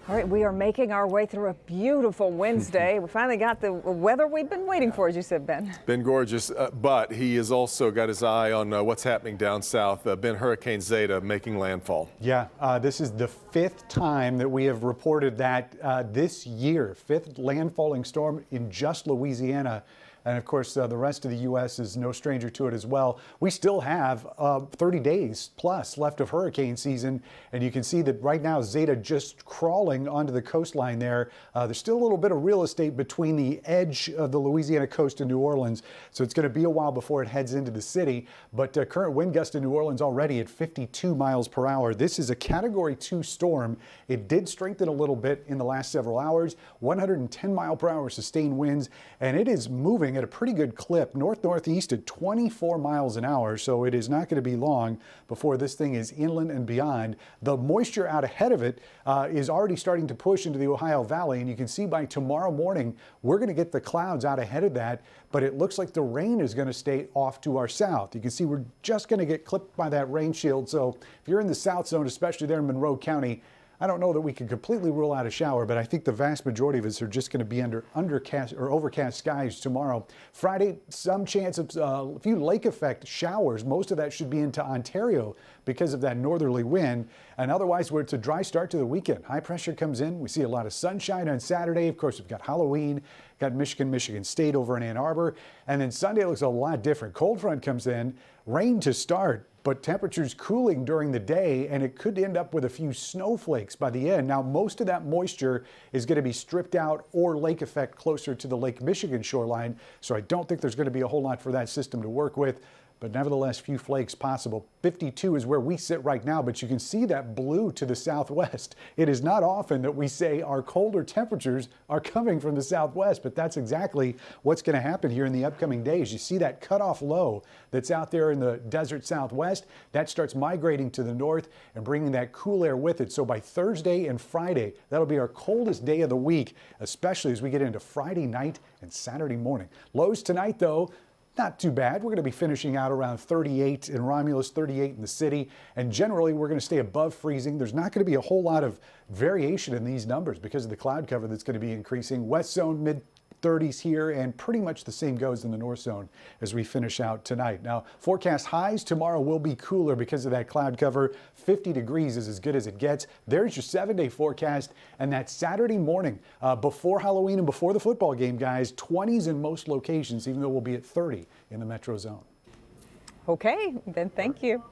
All right, we are making our way through a beautiful Wednesday. We finally got the weather we've been waiting for, as you said, Ben. Been gorgeous, but he has also got his eye on what's happening down south. Hurricane ZETA making landfall. Yeah, this is the fifth time that we have reported that this year, fifth landfalling storm in just Louisiana. And of course, the rest of the U.S. is no stranger to it as well. We still have 30 days plus left of hurricane season. And you can see that right now, ZETA just crawling onto the coastline there. There's still a little bit of real estate between the edge of the Louisiana coast and New Orleans. So it's going to be a while before it heads into the city. But current wind gust in New Orleans already at 52 miles per hour. This is a Category 2 storm. It did strengthen a little bit in the last several hours. 110 mile per hour sustained winds. And it is moving at a pretty good clip, north-northeast at 24 miles an hour, so it is not going to be long before this thing is inland and beyond. The moisture out ahead of it is already starting to push into the Ohio Valley, and you can see by tomorrow morning we're going to get the clouds out ahead of that, but it looks like the rain is going to stay off to our south. You can see we're just going to get clipped by that rain shield, so if you're in the south zone, especially there in Monroe County, I don't know that we can completely rule out a shower, but I think the vast majority of us are just going to be under undercast or overcast skies tomorrow. Friday, some chance of a few lake effect showers. Most of that should be into Ontario because of that northerly wind. And otherwise, it's a dry start to the weekend. High pressure comes in. We see a lot of sunshine on Saturday. Of course, we've got Halloween, got Michigan State over in Ann Arbor. And then Sunday looks a lot different. Cold front comes in, rain to start, but temperatures cooling during the day, and it could end up with a few snowflakes by the end. Now, most of that moisture is going to be stripped out or lake effect closer to the Lake Michigan shoreline, so I don't think there's going to be a whole lot for that system to work with. But nevertheless, few flakes possible. 52 is where we sit right now, but you can see that blue to the southwest. It is not often that we say our colder temperatures are coming from the southwest, but that's exactly what's going to happen here in the upcoming days. You see that cutoff low that's out there in the desert southwest. That starts migrating to the north and bringing that cool air with it. So by Thursday and Friday, that'll be our coldest day of the week, especially as we get into Friday night and Saturday morning. Lows tonight, though, not too bad. We're going to be finishing out around 38 in Romulus, 38 in the city, and generally we're going to stay above freezing. There's not going to be a whole lot of variation in these numbers because of the cloud cover that's going to be increasing. West zone mid-30s here, and pretty much the same goes in the north zone as we finish out tonight. Now, forecast highs tomorrow will be cooler because of that cloud cover. 50 degrees is as good as it gets. There's your 7-day forecast, and that Saturday morning before Halloween and before the football game, guys, 20s in most locations, even though we'll be at 30 in the metro zone. Okay, Ben, thank you.